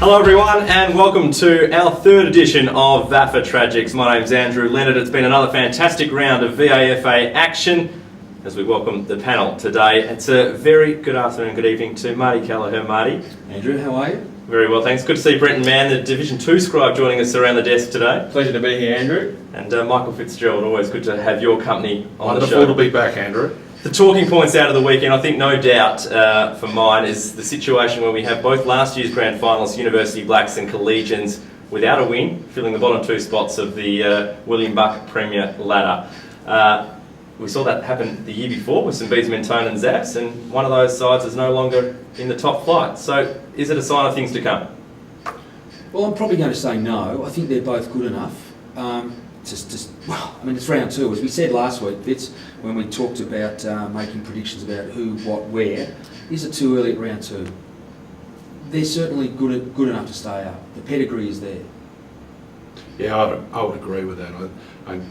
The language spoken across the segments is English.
Hello everyone and welcome to our third edition of VAFA Tragics. My name's Andrew Leonard. It's been another fantastic round of VAFA action as we welcome the panel today. It's a very good afternoon, good evening to Marty Callagher. Marty. Andrew, how are you? Very well, thanks. Good to see Brenton Mann, the Division 2 scribe, joining us around the desk today. Pleasure to be here, Andrew. And Michael Fitzgerald, always good to have your company on the show. Wonderful to be back, Andrew. The talking points out of the weekend, I think no doubt for mine, is the situation where we have both last year's grand finalists, University Blacks and Collegians, without a win, filling the bottom two spots of the William Buck Premier ladder. We saw that happen the year before with St Bees, Mentone and Zavs, and one of those sides is no longer in the top flight. So is it a sign of things to come? Well, I'm probably going to say no. I think they're both good enough. It's round two. As we said last week, Fitz, when we talked about making predictions about who, what, where, is it too early at round two? They're certainly good enough to stay up. The pedigree is there. Yeah, I would agree with that.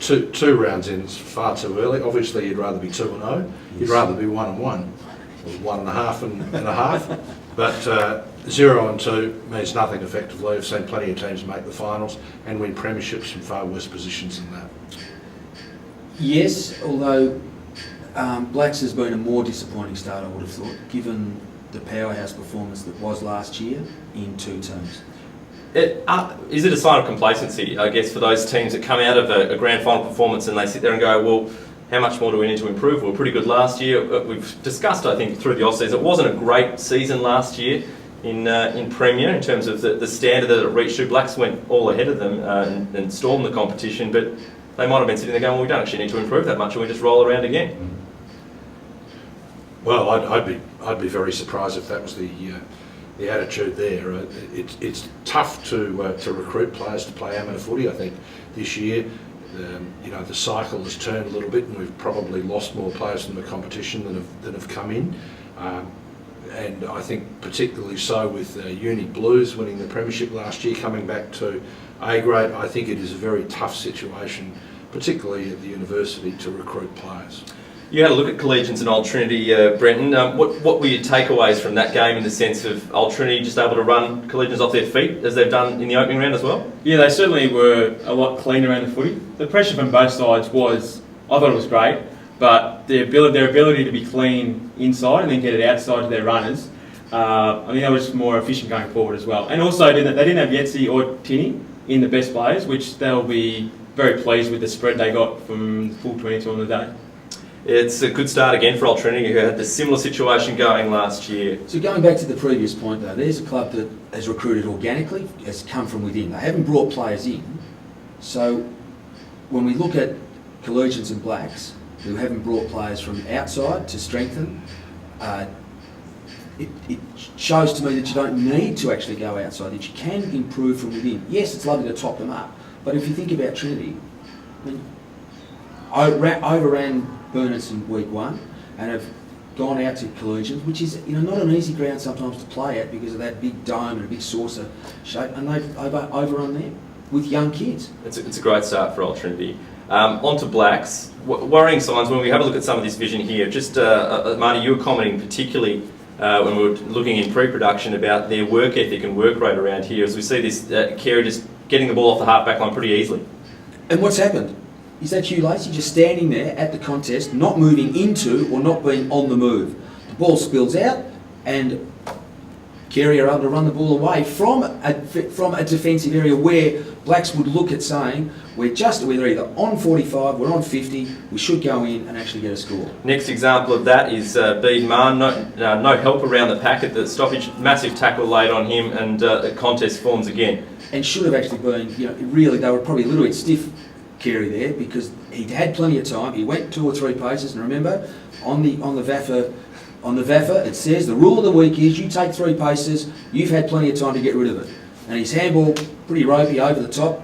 Two rounds in is far too early. Obviously, you'd rather be 2-0. You'd rather be 1-1, or 1.5 and a half. But 0-2 means nothing effectively. I've seen plenty of teams make the finals and win premierships from far worse positions than that. Yes, although Blacks has been a more disappointing start, I would have thought, given the powerhouse performance that was last year in two teams. Is it a sign of complacency, I guess, for those teams that come out of a grand final performance and they sit there and go, well, how much more do we need to improve? We were pretty good last year. We've discussed, I think, through the off-season, it wasn't a great season last year in Premier in terms of the standard that it reached to. Blacks went all ahead of them and stormed the competition, but they might have been sitting there going, well, we don't actually need to improve that much, and we just roll around again. Well, I'd be very surprised if that was the attitude there. It's tough to recruit players to play amateur footy. I think this year, the cycle has turned a little bit, and we've probably lost more players in the competition than have come in. And I think particularly so with Uni Blues winning the premiership last year, coming back to A grade. I think it is a very tough situation, particularly at the university, to recruit players. You had a look at Collegians and Old Trinity, Brenton. What were your takeaways from that game in the sense of Old Trinity just able to run Collegians off their feet as they've done in the opening round as well? Yeah, they certainly were a lot cleaner around the footy. The pressure from both sides I thought it was great, but their ability to be clean inside and then get it outside to their runners, I think that was more efficient going forward as well. And also, they didn't have Fitzy or Tinny in the best players, which they'll be very pleased with the spread they got from the full 22 on the day. It's a good start again for Old Trinity, who had a similar situation going last year. So going back to the previous point though, there's a club that has recruited organically, has come from within. They haven't brought players in. So when we look at Collegians and Blacks, who haven't brought players from outside to strengthen, it shows to me that you don't need to actually go outside, that you can improve from within. Yes, it's lovely to top them up, but if you think about Trinity, I overran Bernards in week one and have gone out to Collegians, which is not an easy ground sometimes to play at because of that big dome and a big saucer shape, and they've overrun them with young kids. It's a great start for Old Trinity. On to Blacks. Worrying signs when we have a look at some of this vision here. Just Marty, you were commenting particularly when we were looking in pre-production about their work ethic and work rate around here, as we see this Carey just getting the ball off the half-back line pretty easily. And what's happened? Is that Hugh Lacey just standing there at the contest, not moving into or not being on the move? The ball spills out and Carey are able to run the ball away from a defensive area where Blacks would look at saying, we're either on 45, we're on 50, we should go in and actually get a score. Next example of that is Beaumaris, no help around the pack at the stoppage, massive tackle laid on him, and the contest forms again. And should have actually been, really, they were probably a little bit stiff, Carey, there, because he'd had plenty of time. He went 2 or 3 paces, and remember, on the VAFA, it says the rule of the week is you take 3 paces, you've had plenty of time to get rid of it. And his handball, pretty ropey over the top,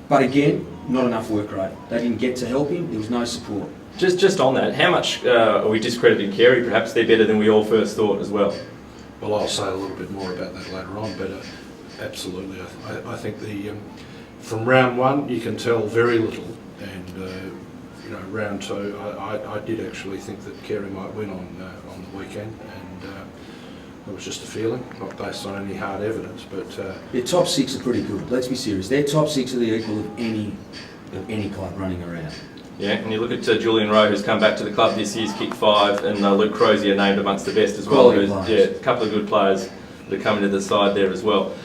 but again, not enough work rate. They didn't get to help him, there was no support. Just on that, how much are we discrediting Carey? Perhaps they're better than we all first thought as well. Well, I'll say a little bit more about that later on, but absolutely, I think from round one you can tell very little, and round two I did actually think that Carey might win on the weekend, and It was just a feeling, not based on any hard evidence, but Their top six are pretty good. Let's be serious. Their top six are the equal of any club running around. Yeah, and you look at Julian Rowe, who's come back to the club this year, he's kicked 5, and Luke Crozier named amongst the best as well. Quality players. Yeah, a couple of good players that are coming to the side there as well.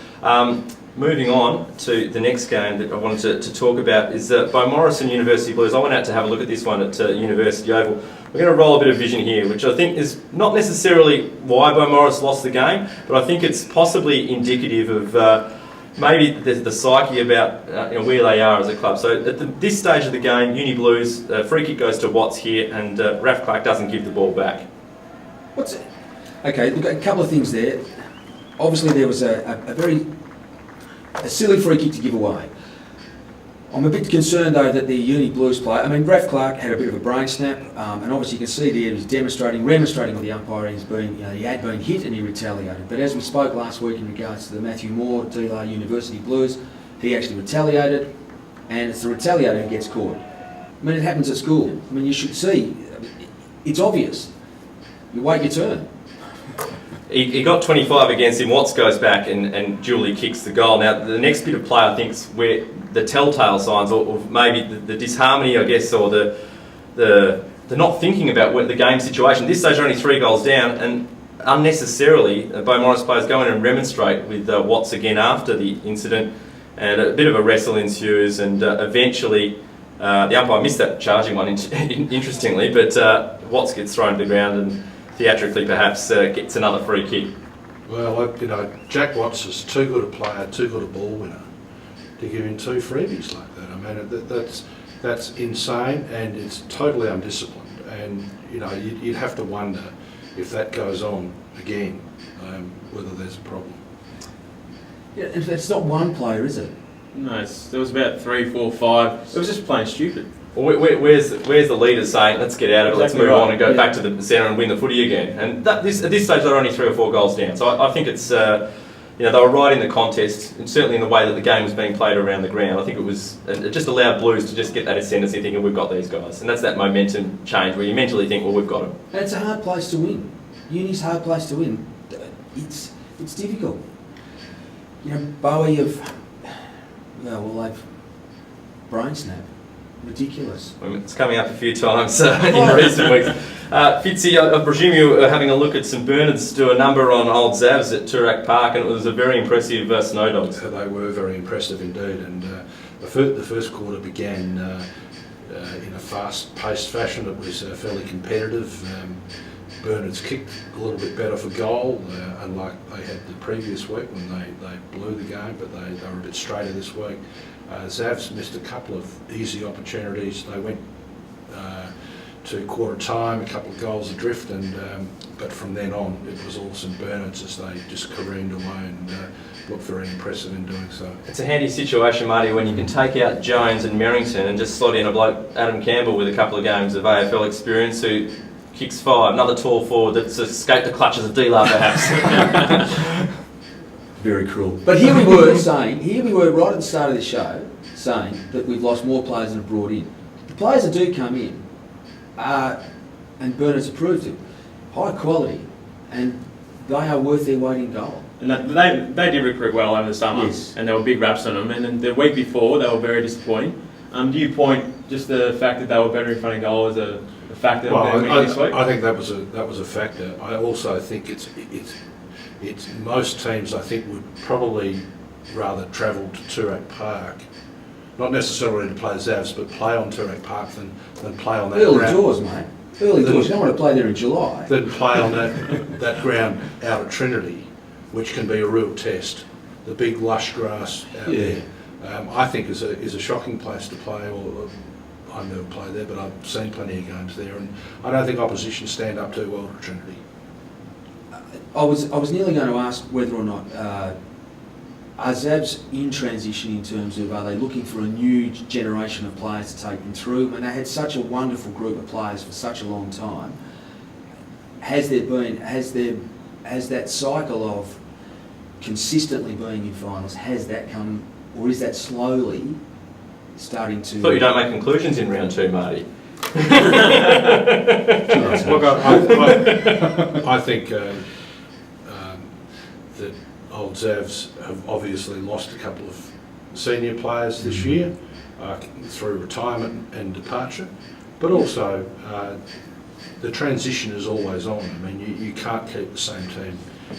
Moving on to the next game that I wanted to talk about is Beaumaris and University Blues. I went out to have a look at this one at University Oval. We're going to roll a bit of vision here, which I think is not necessarily why Beaumaris lost the game, but I think it's possibly indicative of maybe the psyche about where they are as a club. So at this stage of the game, Uni Blues, free kick goes to Watts here, and Raf Clark doesn't give the ball back. Okay, look, a couple of things there. Obviously there was a silly free kick to give away. I'm a bit concerned though that the Uni Blues player, Raf Clark had a bit of a brain snap, and obviously you can see there he's remonstrating with the umpire. He had been hit and he retaliated. But as we spoke last week in regards to the Matthew Moore Dealer University Blues, he actually retaliated, and it's the retaliator who gets caught. It happens at school. You should see, it's obvious. You wait your turn. He got 25 against him. Watts goes back and duly kicks the goal. Now, the next bit of play, I think, is where the telltale signs, or maybe the disharmony, I guess, or the not thinking about the game situation. This stage, they're only 3 goals down, and unnecessarily, Beaumaris players go in and remonstrate with Watts again after the incident, and a bit of a wrestle ensues, and eventually the umpire missed that charging one, interestingly, but Watts gets thrown to the ground and theatrically perhaps gets another free kick. well, Jack Watts is too good a player, too good a ball winner to give him 2 freebies like that. That's insane, and it's totally undisciplined. And you'd have to wonder if that goes on again, whether there's a problem. Yeah, it's not one player, is it? No, there was about 3, 4, 5. It was just plain stupid. Well, where's the leader saying, let's get out of it, let's Exactly move right. on and go back to the centre and win the footy again? And at this stage, they're only 3 or 4 goals down. So I think it's, they were right in the contest, and certainly in the way that the game was being played around the ground. I think it just allowed Blues to just get that ascendancy thinking, we've got these guys. And that's that momentum change where you mentally think, well, we've got them. And it's a hard place to win. Uni's a hard place to win. It's difficult. Bowie they've brain snap. Ridiculous. It's coming up a few times in recent weeks. Fitzy, I presume you were having a look at St Bernards do a number on Old Xavs at Toorak Park, and it was a very impressive snow dogs. They were very impressive indeed, and the first quarter began in a fast-paced fashion. It was fairly competitive. Bernards kicked a little bit better for goal, unlike they had the previous week when they blew the game, but they were a bit straighter this week. Zavs missed a couple of easy opportunities. They went to quarter time, a couple of goals adrift, but from then on it was all St Bernards as they just careened away and looked very impressive in doing so. It's a handy situation, Marty, when you can take out Jones and Merrington and just slot in a bloke, Adam Campbell, with a couple of games of AFL experience, who kicks 5, another tall forward that's escaped the clutches of D-Lar perhaps. Very cruel. But here we were right at the start of the show saying that we've lost more players than have brought in. The players that do come in, and Bernards approved it, high quality, and they are worth their weight in gold. And they did recruit well over the summer, Yes. and there were big raps on them. And then the week before, they were very disappointing. Do you point just the fact that they were better in front of goal as a factor of their win this week? I think that was a factor. I also think it's most teams, I think, would probably rather travel to Toorak Park, not necessarily to play Zavs, but play on Toorak Park than play on that Early ground. doors, mate. Early doors. You don't want to play there in July. Than play on that ground out at Trinity, which can be a real test. The big lush grass out there, I think is a shocking place to play. Or I've never played there, but I've seen plenty of games there, and I don't think opposition stand up too well to Trinity. I was nearly going to ask whether or not are Zavs in transition in terms of, are they looking for a new generation of players to take them through? And they had such a wonderful group of players for such a long time. Has that cycle of consistently being in finals, has that come, or is that slowly starting to... I thought you don't make conclusions in round 2, Marty. Look, I think that Old Zavs have obviously lost a couple of senior players this year through retirement and departure, but also the transition is always on. I mean, you can't keep the same team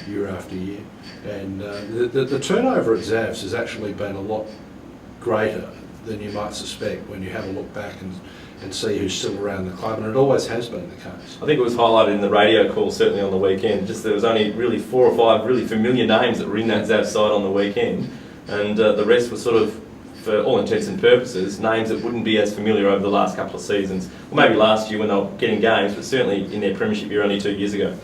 year after year, and the turnover at Zavs has actually been a lot greater than you might suspect when you have a look back and see who's still around the club, and it always has been the case. I think it was highlighted in the radio call, certainly on the weekend, just there was only really 4 or 5 really familiar names that were in that Zav side on the weekend, and the rest were sort of, for all intents and purposes, names that wouldn't be as familiar over the last couple of seasons, or maybe last year when they were getting games, but certainly in their premiership year only 2 years ago.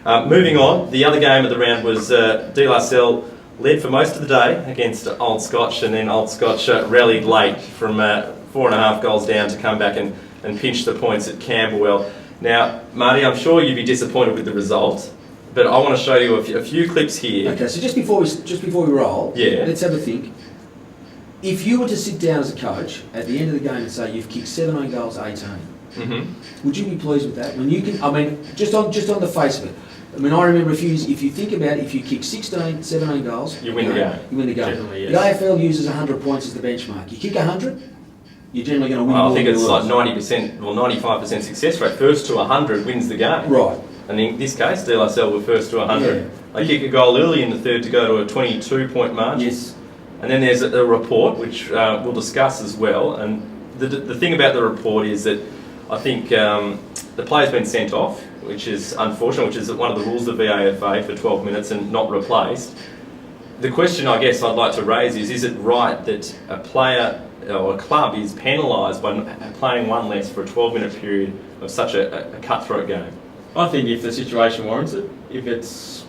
Moving on, the other game of the round was De La Salle led for most of the day against Old Scotch, and then Old Scotch rallied late from 4.5 goals down to come back and pinch the points at Camberwell. Now, Marty, I'm sure you'd be disappointed with the result, but I want to show you a few clips here. Okay, so just before we roll, yeah, let's have a think. If you were to sit down as a coach at the end of the game and say you've kicked 17 goals, 18, would you be pleased with that? When you can, I mean, just on the face of it. I mean, I remember if you think about it, if you kick 16, 17 goals, you win the game. You win the game. Generally, yes. The AFL uses 100 points as the benchmark. You kick 100, you're generally going to win. Well, I think it's more like 90%, well, 95% success rate. First to 100 wins the game. Right. And in this case, De La Salle were first to 100. Yeah. They kick a goal early in the third to go to a 22-point margin. Yes. And then there's a report, which we'll discuss as well. And the thing about the report is that I think the player's been sent off, which is unfortunate, which is one of the rules of the VAFA for 12 minutes and not replaced. The question I guess I'd like to raise is it right that a player or a club is penalised by playing one less for a 12-minute period of such a cutthroat game? I think if the situation warrants it, if it's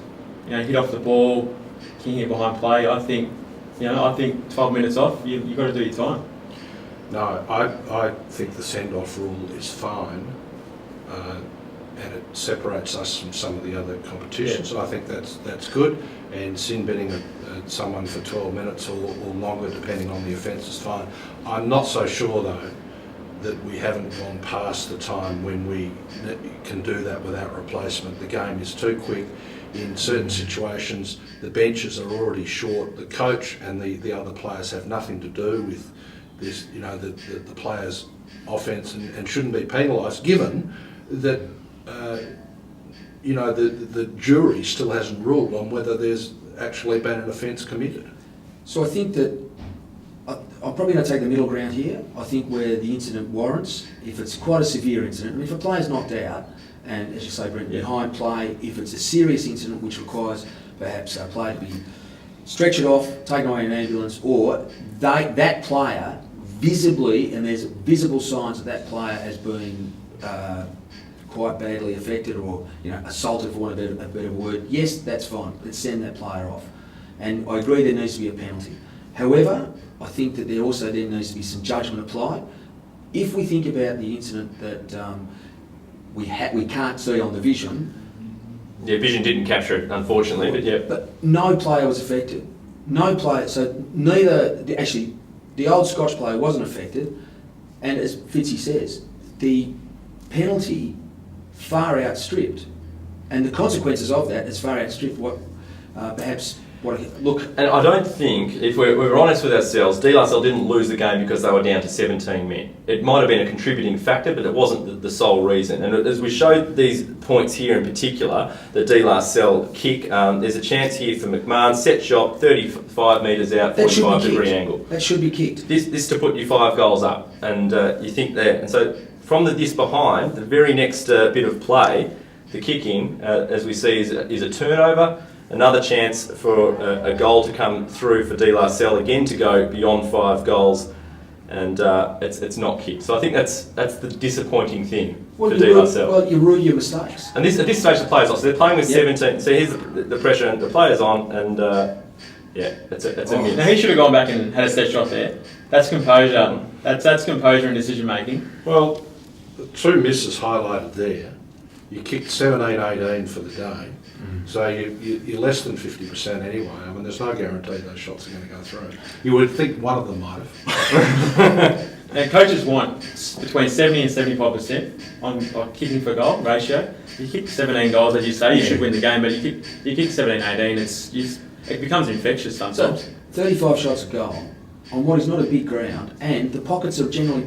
hit off the ball, kicking it behind play, I think 12 minutes off, you've got to do your time. No, I think the send-off rule is fine, and it separates us from some of the other competitions. Yeah. I think that's good, and sin betting someone for 12 minutes or longer, depending on the offence, is fine. I'm not so sure though that we haven't gone past the time when we can do that without replacement. The game is too quick. In certain situations, the benches are already short. The coach and the other players have nothing to do with this, the players' offence and shouldn't be penalised, given that, the jury still hasn't ruled on whether there's actually been an offence committed. So I think that I'm probably going to take the middle ground here. I think where the incident warrants, if it's quite a severe incident, and if a player's knocked out, and as you say, Brent, behind play, if it's a serious incident which requires perhaps a player to be stretched off, taken away in an ambulance, or that player visibly, and there's visible signs of that player as being quite badly affected or assaulted, for want of a better word, yes, that's fine. Let's send that player off. And I agree there needs to be a penalty. However, I think that there also then needs to be some judgment applied. If we think about the incident that we can't see on the vision. Yeah, vision didn't capture it, unfortunately, but yeah. But no player was affected. No player, so neither, actually, the Old Scotch player wasn't affected, and as Fitzy says, the penalty far outstripped, and the consequences of that has far outstripped what look. And I don't think, if we're honest with ourselves, De La Salle didn't lose the game because they were down to 17 men. It might have been a contributing factor, but it wasn't the sole reason. And as we showed these points here in particular, the De La Salle kick, there's a chance here for McMahon, set shot, 35 metres out, 45-degree angle. That should be kicked. This to put you 5 goals up, and you think there. And so from this behind, the very next bit of play, the kicking, as we see, is a turnover. Another chance for a goal to come through for De La Salle, again to go beyond 5 goals, and it's not kicked. So I think that's the disappointing thing for De La Salle. Well, you rule your mistakes. And at this stage the players off, so they're playing with 17. So here's the pressure, and the players on, and it's a miss. Now he should have gone back and had a set shot there. That's composure. That's composure and decision making. Well, the 2 misses highlighted there you kicked 17-18 for the day, so you're less than 50% anyway. I mean, there's no guarantee those shots are going to go through. You would think one of them might have. And coaches want between 70 and 75% on kicking for goal ratio. You kick 17 goals, as you say, you should win the game, but you kick 17-18, it becomes infectious sometimes. So 35 shots a goal on what is not a big ground, and the pockets are generally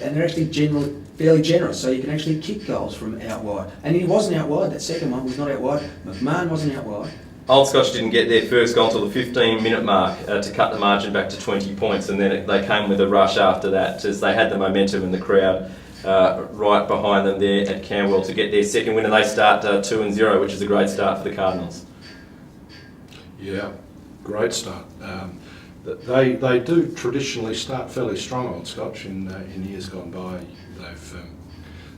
and they're actually generally fairly generous, so you can actually kick goals from out wide. And he wasn't out wide, that second one was not out wide, McMahon wasn't out wide. Old Scotch didn't get their first goal until the 15-minute mark to cut the margin back to 20 points, and then they came with a rush after that as they had the momentum and the crowd right behind them there at Camberwell to get their second win, and they start 2-0, which is a great start for the Cardinals. Yeah, great start. They do traditionally start fairly strong, Old Scotch. In years gone by,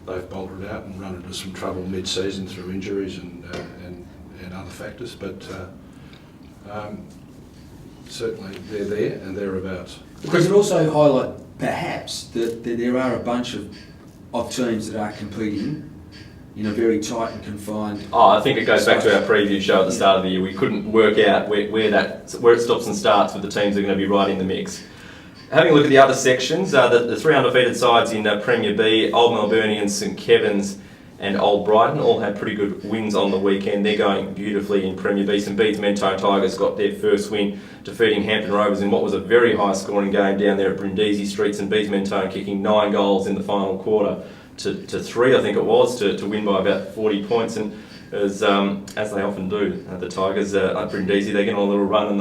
they've bolted out and run into some trouble mid-season through injuries and other factors, but certainly they're there and thereabouts. Does it also highlight perhaps that there are a bunch of teams that are competing in a very tight and confined... Oh, I think it goes back to our preview show at the start of the year. We couldn't work out where it stops and starts with the teams that are going to be right in the mix. Having a look at the other sections, the three undefeated sides in Premier B, Old Melburnians, St Kevin's and Old Brighton all had pretty good wins on the weekend. They're going beautifully in Premier B. St Bede's Mentone Tigers got their first win, defeating Hampton Rovers in what was a very high scoring game down there at Brindisi Street. St Bede's Mentone kicking 9 goals in the final quarter to 3, I think it was, to win by about 40 points. And as they often do, the Tigers at Brindisi, they get on a little run and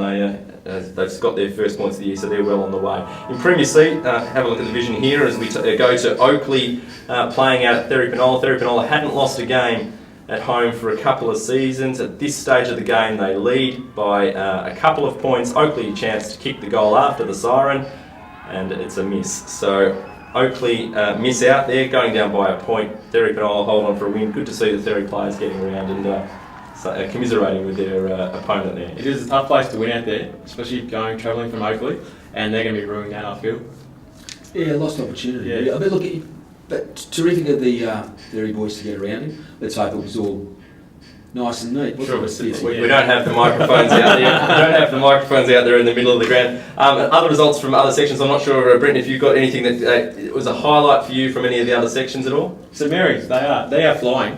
they've got their first points of the year, so they're well on the way. In Premier C, have a look at the division here as we go to Oakley playing out at Therry Penola. Therry Penola hadn't lost a game at home for a couple of seasons. At this stage of the game, they lead by a couple of points. Oakley a chance to kick the goal after the siren, and it's a miss. So Oakley miss out there, going down by a point. Therry Penola hold on for a win. Good to see the Therry players getting around and commiserating with their opponent there. It is a tough place to win out there, especially travelling from Oakley, and they're going to be ruining that uphill. Yeah, lost opportunity. Yeah. I mean, look, but terrific of the Therry boys to get around him. Let's hope it was all nice and neat. Sure, we don't have the microphones out there. We don't have the microphones out there in the middle of the ground. Other results from other sections. I'm not sure, Brenton, if you've got anything that was a highlight for you from any of the other sections at all. St Mary's, they are flying.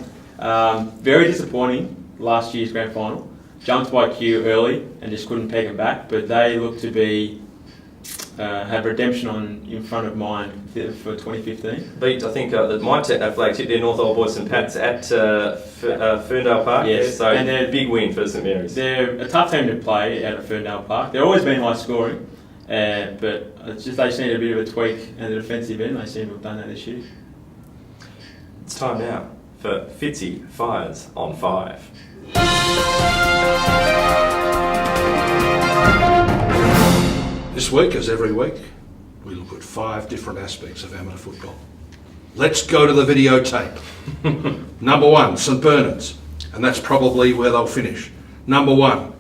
Very disappointing. Last year's grand final, jumped by Q early and just couldn't peg them back, but they look to be have redemption in front of mind for 2015. Beat, I think, my flag tip there, North Old Boys St Pat's at Ferndale Park. Yes, so and they're a big win for St Mary's. They're a tough team to play out at Ferndale Park. They've always been high scoring, but it's just they just need a bit of a tweak in the defensive end. They seem to have done that this year. It's time now for Fitzy Fires on 5. This week, as every week, we look at 5 different aspects of amateur football. Let's go to the videotape. Number 1, St Bernards, and that's probably where they'll finish. Number 1,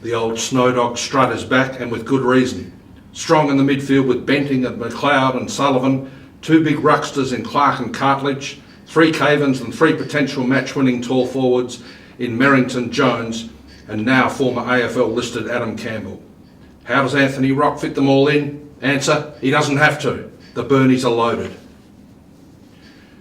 the old Snowdog strut is back, and with good reason. Strong in the midfield with Benting and McLeod and Sullivan, 2 big rucksters in Clark and Cartledge, 3 Cavens and 3 potential match-winning tall forwards in Merrington, Jones, and now former AFL listed Adam Campbell. How does Anthony Rock fit them all in? Answer, he doesn't have to. The Burnies are loaded.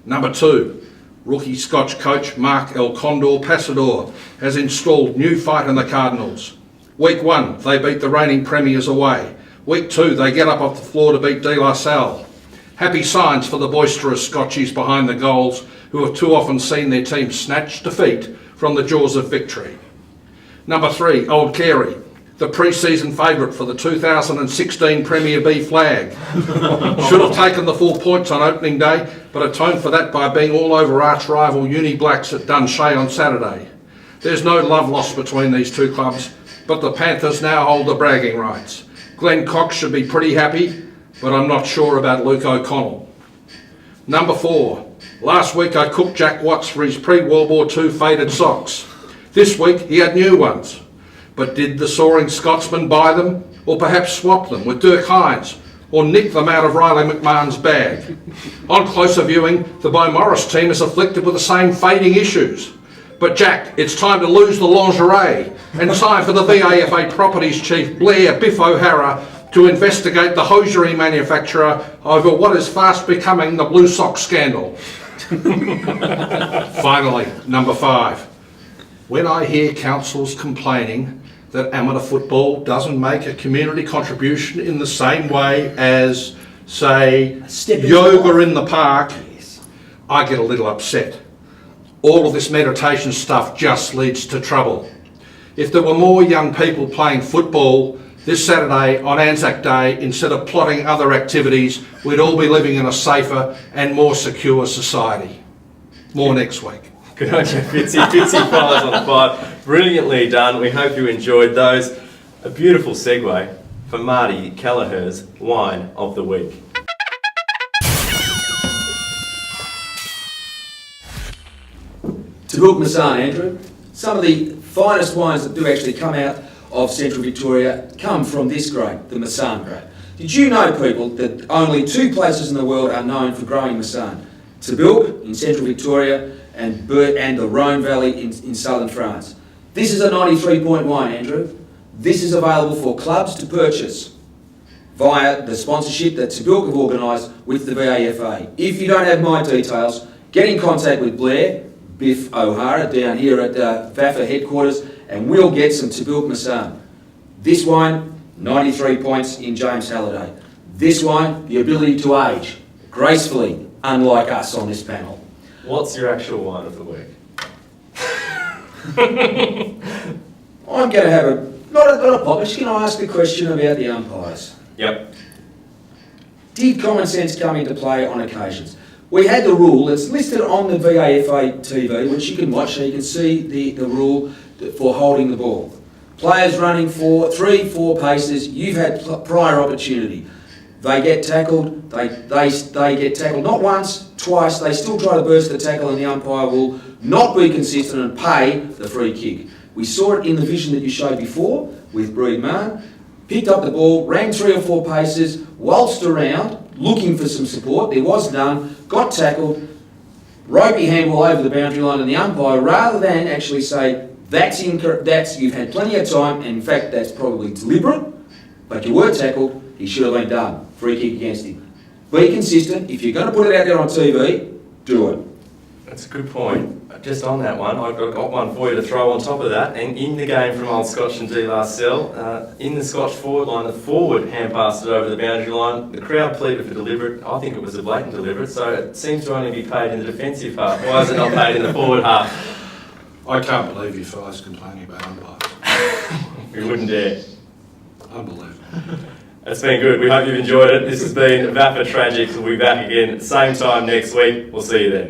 Number 2, rookie Scotch coach Mark El Condor Passador has installed new fight in the Cardinals. Week 1, they beat the reigning premiers away. Week 2, they get up off the floor to beat De La Salle. Happy signs for the boisterous Scotchies behind the goals who have too often seen their team snatch defeat from the jaws of victory. Number 3, Old Carey, the pre-season favourite for the 2016 Premier B flag. Should have taken the 4 points on opening day, but atoned for that by being all over arch rival Uni Blacks at Dunshay on Saturday. There's no love lost between these two clubs, but the Panthers now hold the bragging rights. Glenn Cox should be pretty happy, but I'm not sure about Luke O'Connell. Number 4, last week I cooked Jack Watts for his pre-World War II faded socks. This week he had new ones. But did the soaring Scotsman buy them, or perhaps swap them with Dirk Hines, or nick them out of Riley McMahon's bag. On closer viewing, the Beaumaris team is afflicted with the same fading issues. But Jack, it's time to lose the lingerie and time for the VAFA Properties Chief Blair Biff O'Hara to investigate the hosiery manufacturer over what is fast becoming the Blue Sock scandal. Finally, number 5. When I hear councils complaining that amateur football doesn't make a community contribution in the same way as, say, yoga in the park, I get a little upset. All of this meditation stuff just leads to trouble. If there were more young people playing football this Saturday on Anzac Day instead of plotting other activities, we'd all be living in a safer and more secure society. More next week. Good on you, Fitzy. Fitzy follows on 5. Brilliantly done. We hope you enjoyed those. A beautiful segue for Marty Kelleher's Wine of the Week. Tabuk Massan, Andrew. Some of the finest wines that do actually come out of central Victoria come from this grape, the Massan grape. Did you know, people, that only 2 places in the world are known for growing Massan? Tabuk in central Victoria and the Rhone Valley in southern France. This is a 93-point wine, Andrew. This is available for clubs to purchase via the sponsorship that Tabuk have organised with the VAFA. If you don't have my details, get in contact with Blair Biff O'Hara down here at VAFA headquarters and we'll get some Tabuk Massan. This wine, 93 points in James Halliday. This wine, the ability to age gracefully, unlike us on this panel. What's your actual wine of the week? I'm going to have not a pop, I'm just going to ask a question about the umpires. Yep. Did common sense come into play on occasions? We had the rule that's listed on the VAFA TV, which you can watch so you can see the rule for holding the ball. Players running for 3-4 paces, you've had prior opportunity. They get tackled, they get tackled not once, twice, they still try to burst the tackle and the umpire will not be consistent and pay the free kick. We saw it in the vision that you showed before with Bernards. Picked up the ball, ran 3 or 4 paces, waltzed around, looking for some support, there was none, got tackled, ropey handball over the boundary line and the umpire, rather than actually say, that's incorrect, you've had plenty of time, and in fact that's probably deliberate, but you were tackled, he should have been done. Free kick against him. Be consistent. If you're going to put it out there on TV, do it. That's a good point. Just on that one, I've got one for you to throw on top of that. And in the game from Old Scotch and D last Salle, in the Scotch forward line, the forward hand passed it over the boundary line. The crowd pleaded for deliberate. I think it was a blatant deliberate, so it seems to only be paid in the defensive half. Why is it not paid in the forward half? I can't believe you fellas complaining about umpires. We wouldn't dare. Unbelievable. It's been good. We hope you've enjoyed it. This has been VAFA Tragics. We'll be back again at the same time next week. We'll see you then.